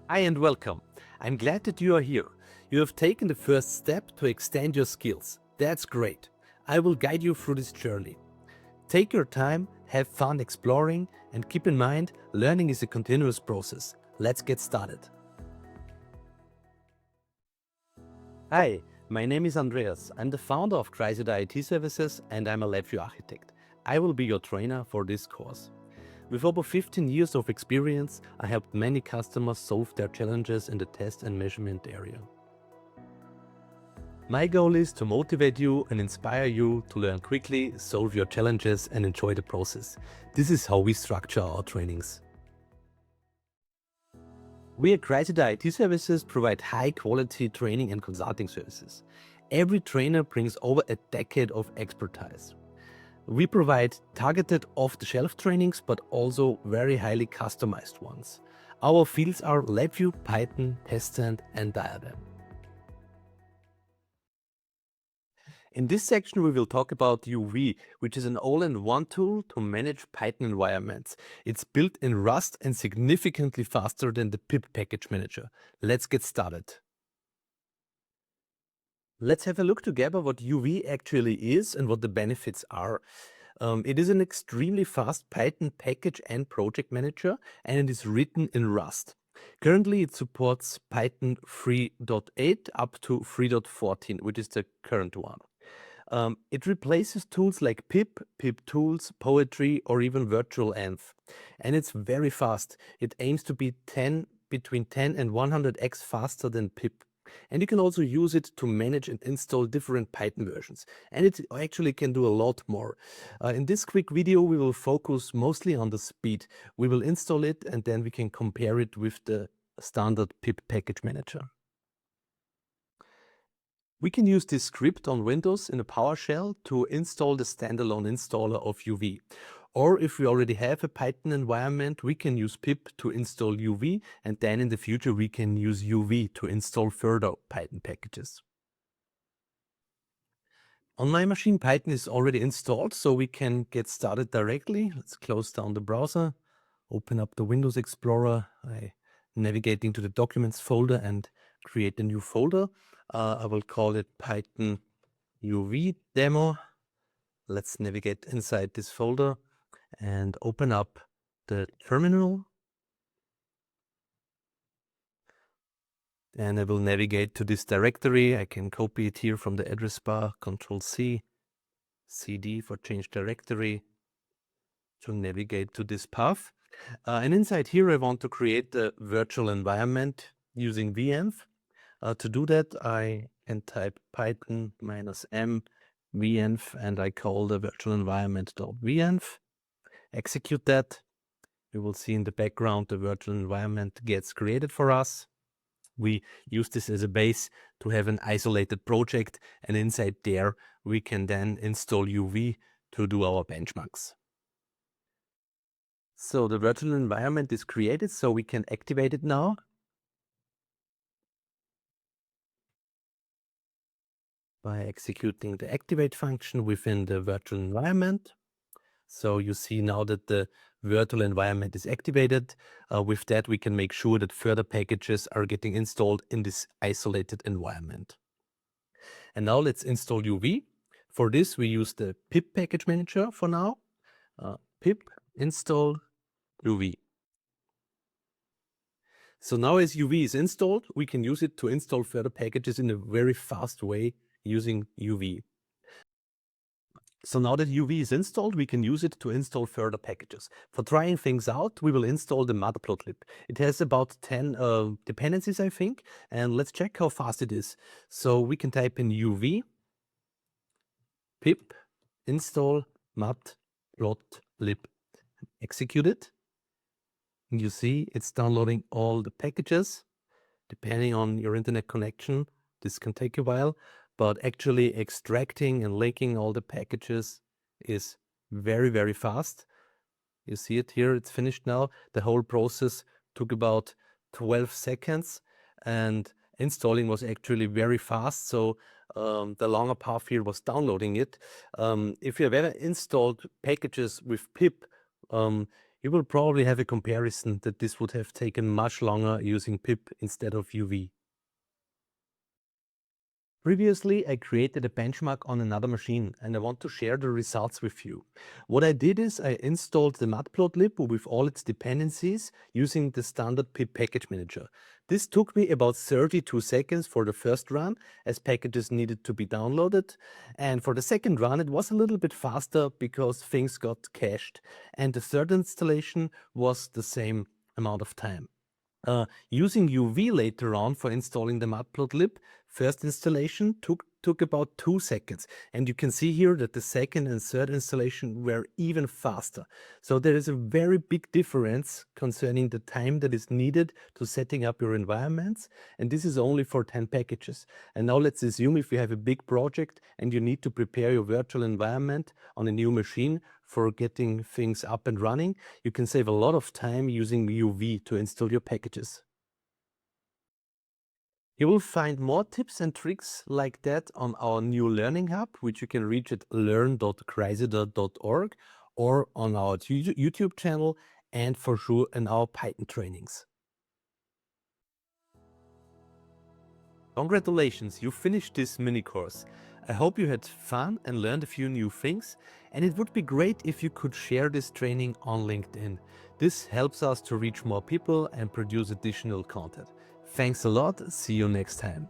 Hi and welcome. I'm glad that you are here. You have taken the first step to extend your skills. That's great. I will guide you through this journey. Take your time, have fun exploring, and keep in mind, learning is a continuous process. Let's get started. Hi, my name is Andreas. I'm the founder of Chrysler IT Services and I'm a LabVIEW architect. I will be your trainer for this course. With over 15 years of experience, I helped many customers solve their challenges in the test and measurement area. My goal is to motivate you and inspire you to learn quickly, solve your challenges and enjoy the process. This is how we structure our trainings. We at Chrysler IT Services provide high quality training and consulting services. Every trainer brings over a decade of expertise. We provide targeted off-the-shelf trainings, but also very highly customized ones. Our fields are LabVIEW, Python, TestStand, and Diagram. In this section, we will talk about UV, which is an all-in-one tool to manage Python environments. It's built in Rust and significantly faster than the pip package manager. Let's get started. Let's have a look together what UV actually is and what the benefits are. It is an extremely fast Python package and project manager, and it is written in Rust. Currently, it supports Python 3.8 up to 3.14, which is the current one. It replaces tools like pip, pip tools, poetry, or even virtual env. And it's very fast. It aims to be between 10 and 100x faster than pip. And you can also use it to manage and install different Python versions. And it actually can do a lot more. In this quick video, we will focus mostly on the speed. We will install it and then we can compare it with the standard pip package manager. We can use this script on Windows in a PowerShell to install the standalone installer of UV. Or if we already have a Python environment, we can use pip to install UV, and then in the future we can use UV to install further Python packages. On my machine, Python is already installed, so we can get started directly. Let's close down the browser, open up the Windows Explorer by navigating to the Documents folder and create a new folder. I will call it Python UV demo. Let's navigate inside this folder and open up the terminal. And I will navigate to this directory. I can copy it here from the address bar, Control C, CD for change directory to navigate to this path. And inside here, I want to create a virtual environment using venv. To do that, I can type Python -m venv, and I call the virtual environment.venv. Execute that. You will see in the background the virtual environment gets created for us. We use this as a base to have an isolated project, and inside there we can then install UV to do our benchmarks. So the virtual environment is created, so we can activate it now. By executing the activate function within the virtual environment. So you see now that the virtual environment is activated. With that, we can make sure that further packages are getting installed in this isolated environment. And now let's install UV. For this, we use the pip package manager for now. Pip install UV. So now as UV is installed, we can use it to install further packages in a very fast way using UV. So now that UV is installed, we can use it to install further packages. For trying things out, we will install the Matplotlib. It has about 10 dependencies, I think, and let's check how fast it is. So we can type in UV pip install Matplotlib, execute it. And you see it's downloading all the packages. Depending on your internet connection, this can take a while. But actually extracting and linking all the packages is very, very fast. You see it here, it's finished now. The whole process took about 12 seconds and installing was actually very fast. So the longer path here was downloading it. If you have ever installed packages with pip, you You will probably have a comparison that this would have taken much longer using pip instead of UV. Previously, I created a benchmark on another machine and I want to share the results with you. What I did is I installed the Matplotlib with all its dependencies using the standard pip package manager. This took me about 32 seconds for the first run, as packages needed to be downloaded. And for the second run, it was a little bit faster because things got cached. And the third installation was the same amount of time. Using UV later on for installing the Matplotlib, first installation took about 2 seconds. And you can see here that the second and third installation were even faster. So there is a very big difference concerning the time that is needed to setting up your environments. And this is only for 10 packages. And now let's assume if you have a big project and you need to prepare your virtual environment on a new machine for getting things up and running, you can save a lot of time using UV to install your packages. You will find more tips and tricks like that on our new Learning Hub, which you can reach at learn.kreiseder.org, or on our YouTube channel, and for sure in our Python trainings. Congratulations, you finished this mini course. I hope you had fun and learned a few new things, and it would be great if you could share this training on LinkedIn. This helps us to reach more people and produce additional content. Thanks a lot, see you next time.